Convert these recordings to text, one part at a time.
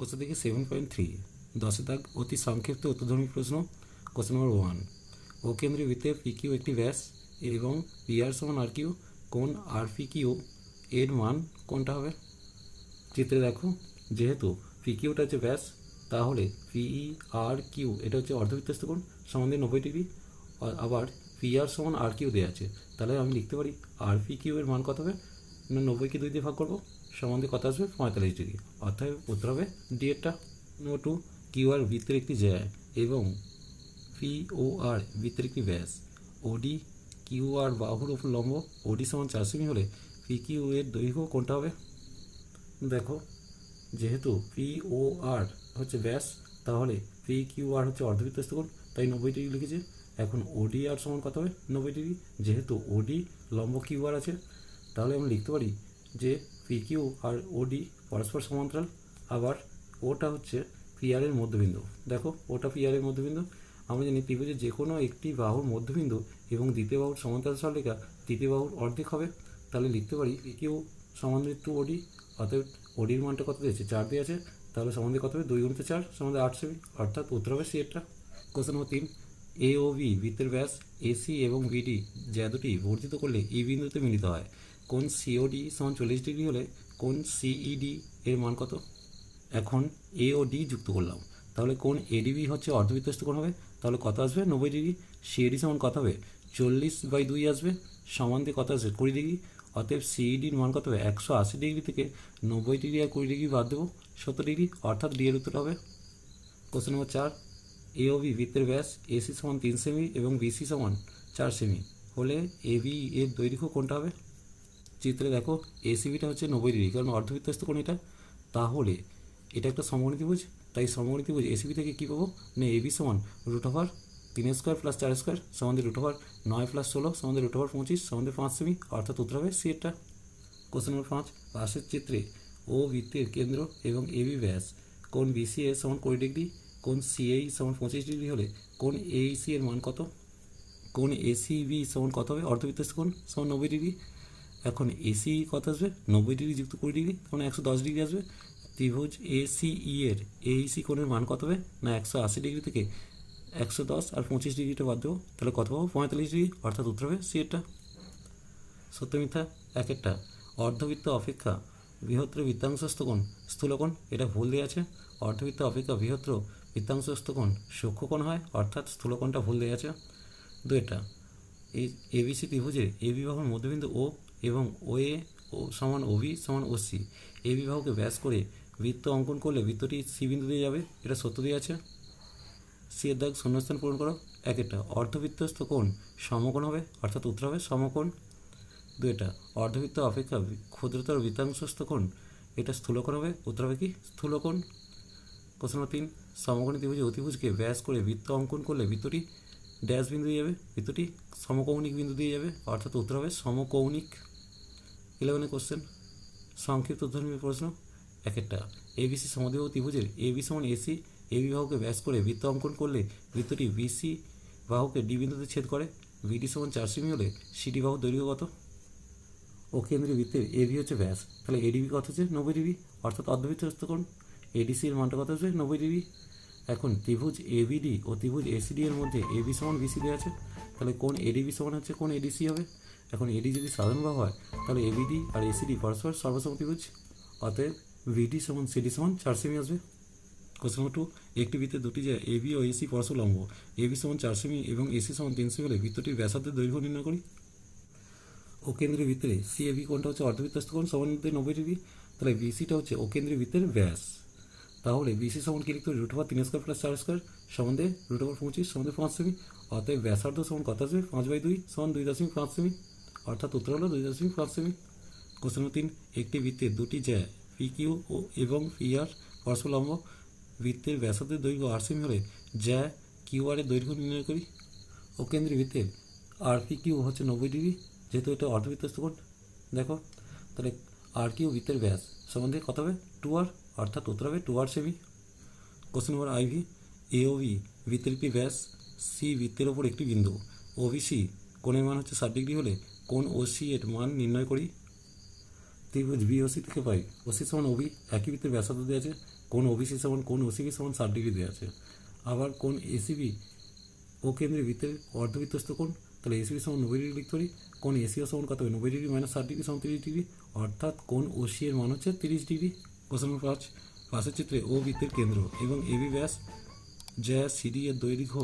Question দেখি 7.3 10 দাগ অতি সংক্ষিপ্ত উত্তরধর্মী প্রশ্ন। কোশ্চেন নম্বর 1, ও কেন্দ্রীয় বৃত্তে পি কিউ একটি ব্যাস এবং পি আর সমান আর কিউ, কোন আর পি কিউ এর মান কোনটা হবে? চিত্রে দেখো, যেহেতু পি কিউটা হচ্ছে ব্যাস, তাহলে পিই আর কিউ এটা হচ্ছে অর্ধবৃত্তস্থ কোণ সম্বন্ধে 90 ডিগ্রি। আবার পি আর সমান আর কিউ দেওয়া আছে, তাহলে আমি লিখতে পারি আর পি কিউ এর মান কত হবে না, 90কে 2 দিয়ে ভাগ করবো, সম্বন্ধে কত আসবে 45 ডিগ্রি। অর্থাৎ উত্তর হবে ডি এরটা। নম্বর 2, কিউ আর বৃত্তের একটি জ্যা এবং পি ও আর বৃত্তের একটি ব্যাস, ওডি কিউ আর বাহুর উপর লম্ব, ওডি সমান 4 সেমি হলে পি কিউ এর দৈর্ঘ্য কোনটা হবে? দেখো, যেহেতু পি ও আর হচ্ছে ব্যাস, তাহলে পি কিউ আর হচ্ছে অর্ধবৃত্তস্থ কোণ, তাই 90 ডিগ্রি লিখেছে। এখন ওডি আর সমান কত হবে? 90 ডিগ্রি। যেহেতু ওডি লম্ব কিউ আর আছে, তাহলে আমি লিখতে পারি যে পি কিউ আর ওডি পরস্পর সমান্তরাল। আবার ওটা হচ্ছে পি আর এর মধ্যবিন্দু। দেখো, ওটা পি আর এর মধ্যবিন্দু। আমরা জানি ত্রিভুজের যে কোনো একটি বাহুর মধ্যবিন্দু এবং দ্বিতীয় বাহুর সমান্তরাল সরলরেখা তৃতীয় বাহুর অর্ধেক হবে। তাহলে লিখতে পারি পি কিউ সমান্তরাল টু ওডি। অতএব ওডির মানটা কত দিয়েছে? 4 দিয়ে আছে, তাহলে সম্বন্ধে কত হবে? 2 × 4 সমান্তরাল 8 সেমি, অর্থাৎ উত্তর হবে সি এরটা। কোশ্চেন নম্বর 3, এ ও বি বৃত্তের ব্যাস এসি এবং বিডি যা দুটি বর্ধিত করলে ই বিন্দুতে মিলিত হয়। কোন সিওডি সমান 40 ডিগ্রি হলে কোন সিইডি এর মান কত? এখন এ ও ডি যুক্ত করলাম, তাহলে কোন এডিবি হচ্ছে অর্ধবৃত্তস্থ কোণ হবে, তাহলে কত আসবে? 90 ডিগ্রি। সিএডি সমান কত হবে? 40/2 আসবে, সম্বন্ধে কত আসবে? 20 ডিগ্রি। অতএব সিইডির মান কত হবে? 180 ডিগ্রি থেকে 90 ডিগ্রি আর 20 ডিগ্রি বাদ দেবো, 70 ডিগ্রি, অর্থাৎ ডি এর উত্তর হবে। কোশ্চেন নম্বর 4, এ ও বি বৃত্তের ব্যাস এসি সমান 3 সেমি এবং বিসি সমান 4 সেমি হলে এ বি এর দৈর্ঘ্য কোনটা হবে? চিত্রে দেখো, এসিবিটা হচ্ছে 90 ডিগ্রি, কারণ অর্ধবৃত্তস্থ কোণ এটা। তাহলে এটা একটা সমকোণী ত্রিভুজ, তাই সমকোণী ত্রিভুজ এসিবি থেকে কী পাবো না, এবি সমান √3² + 4² সমান্ধান √9 + 16 সমান্ধান √25 সমান্ধান 5 সেমি, অর্থাৎ উত্তর হবে সি এরটা। কোশ্চেন নম্বর 5, পাশের চিত্রে ও বৃত্তের কেন্দ্র এবং এবি ব্যাস কোণ বিসিএ সমান 20 ডিগ্রি, কোণ সিএই সমান 25 ডিগ্রি হলে কোণ এইসি এর মান কত? কোণ এসিবি সমান কত হবে? অর্ধবৃত্তস্থ কোণ সমান 90 ডিগ্রি। এখন এসি কত আসবে? 90 ডিগ্রি যুক্ত 20 ডিগ্রি, তখন 110 ডিগ্রি আসবে। ত্রিভুজ এসিই এর এইসি কোণের মান কত হবে না, 180 ডিগ্রি থেকে 110 আর 25 ডিগ্রিটা বাদ দেবো, তাহলে কত পাবো? 45 ডিগ্রি, অর্থাৎ উত্তর হবে সি এরটা। সত্য মিথ্যা এক একটা। অর্ধবৃত্ত অপেক্ষা বৃহত্তর বৃত্তাংশস্থ কোণ স্থূলকোণ, এটা ভুল দেওয়া আছে। অর্ধবৃত্ত অপেক্ষা বৃহত্তর বৃত্তাংশস্থ কোণ সূক্ষ্মকোণ হয়, অর্থাৎ স্থূলকোণটা ভুল দেওয়া আছে। দুইটা, এই এবিসি ত্রিভুজের এবি বাহুর মধ্যবিন্দু ও এবং ও এ সমান ওবি সমান ওসি এই বিবাহকে ব্যাস করে বৃত্ত অঙ্কন করলে বৃত্তটি সি বিন্দু দিয়ে যাবে, এটা সত্য দিয়ে আছে। সি এর দাগ শূন্যস্থান পূরণ করো। এক একটা, অর্ধবৃত্তস্থ কোণ সমকোণ হবে, অর্থাৎ উত্তর হবে সমকোণ। দুইটা, অর্ধবৃত্ত অপেক্ষা ক্ষুদ্রতর বৃত্তাংশস্থ কোণ এটা স্থূলকোণ হবে, উত্তর হবে কি? স্থূলকোণ। কোশ্চেন নম্বর 3, সমকোণী ত্রিভুজে অতিভুজকে ব্যাস করে বৃত্ত অঙ্কন করলে বৃত্তটি ড্যাশ বিন্দু দিয়ে যাবে, বৃত্তটি সমকৌণিক বিন্দু দিয়ে যাবে, অর্থাৎ উত্তর হবে সমকৌণিক। 11 কোশ্চেন, সংক্ষিপ্ত উত্তরধর্মী প্রশ্ন। এক একটা, এবিসি সমদ্বিবাহু ত্রিভুজের এবি সমান এসি এবি বাহুকে ব্যাস করে বৃত্ত অঙ্কন করলে বৃত্তটি বিসি বাহুকে ডি বিন্দুতে ছেদ করে। বিডি সমান 4 সেমি হলে সিডি বাহুর দৈর্ঘ্য কত? ও কেন্দ্রীয় বৃত্তের এবি হচ্ছে ব্যাস, তাহলে এডিবি কত হচ্ছে? 90 ডিগ্রি, অর্থাৎ অর্ধবৃত্তস্থ কোণ। এডিসি এর মানটা কত হচ্ছে? 90 ডিগ্রি। এখন ত্রিভুজ এবিডি ও ত্রিভুজ এসিডি এর মধ্যে এবি সমান বিসি দেওয়া আছে, তাহলে কোণ এডিবি সমান হচ্ছে কোণ এডিসি হবে। এখন এডি যদি সাধারণ বাহু হয়, তাহলে এবিডি আর এসিডি পরস্পর সর্বসম ত্রিভুজ, অতএব ভিডি সমান সিডি সমান 4 সেমি আসবে। কোশ্চেন নম্বর 2, একটি বৃত্তের দুটি যে এবি ও এসি পরস্পর লম্ব, এবি সমান 4 সেমি এবং এসি সমান 3 সেমি হলে বৃত্তটির ব্যাসার্ধের দৈর্ঘ্য নির্ণয় করি। ও কেন্দ্রীয় বৃত্তের সি এবি কোণটা হচ্ছে অর্ধবৃত্তস্থ কোণ সমান 90 ডিগ্রি, তাহলে বিসিটা হচ্ছে ও কেন্দ্রীয় বৃত্তের ব্যাস। তাহলে বিসি সমান কি লিখতে হবে? √3² + 4² সমান্ধান √25 সমান্ধান 5 সেমি, অতএব ব্যাসার্ধ সমান কত আসবে? 5/2 সমান 2.5 সেমি, অর্থাৎ উত্তর হলো 2.5 সেমি। কোশ্চেন নম্বর 3, একটি বৃত্তের দুটি জ্যা পি কিউ এবং পি আর পরস্পর লম্ব, বৃত্তের ব্যাসার্ধের দৈর্ঘ্য 8 সেমি হলে জ্যা কিউ আর এর দৈর্ঘ্য নির্ণয় করি। ও কেন্দ্রীয় বৃত্তের আর পি কিউ হচ্ছে 90 ডিগ্রি, যেহেতু এটা অর্ধবৃত্তস্থ কোণ। দেখো, তাহলে আর কিউ বৃত্তের ব্যাস সম্বন্ধে কত হবে? 2r, অর্থাৎ উত্তর হবে 2r সেমি। Question number IV, A O B বৃত্তের একটি ব্যাস সি বৃত্তের ওপর একটি বিন্দু ওবিসি কোণের মান হচ্ছে 60 ডিগ্রি হলে কোণ ওসি এর মান নির্ণয় করি। ত্রিভুজ বিওসি থেকে পাই ওসি সমান ওবি, একই বৃত্তের ব্যাসার্ধ দেওয়া আছে, কোণ ওবিসি সমান কোণ ওসিবি সমান 60 ডিগ্রি দেওয়া আছে। আবার কোণ এসিবি ও কেন্দ্রে বৃত্তের অর্ধবৃত্তস্থ কোণ, তাহলে এসিবি সমান 90 ডিগ্রি লিখতে পারি। কোণ এসিও সমান কত হবে, 90 ডিগ্রি মাইনাস 60 ডিগ্রি সমান 30 ডিগ্রি, অর্থাৎ কোণ ওসি এর মান হচ্ছে 30 ডিগ্রি। কোশ্চেন নম্বর 5, পাশের চিত্রে ও বৃত্তের কেন্দ্র এবং এবি ব্যাস যা সিডি এর দৈর্ঘ্য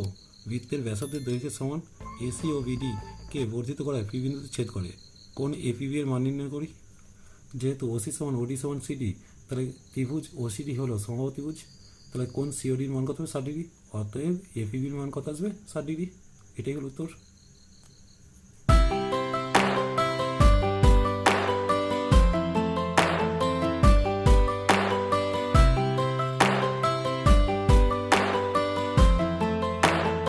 বৃত্তের ব্যাসার্ধের দৈর্ঘ্যের সমান, এসি ও বিডি কে বর্ধিত করায় পি বিন্দুতে ছেদ করে। কোণ এপিবি এর মান নির্ণয় করি। যেহেতু ওসি সমান ওডি সমান সিডি, তাহলে ত্রিভুজ ওসিডি হলো সমবাহু ত্রিভুজ, তাহলে কোণ সিওডির মান কত হবে 60 ডিগ্রি, অতএব এপিবির মান কত আসবে 60 ডিগ্রি। এটাই হলো উত্তর।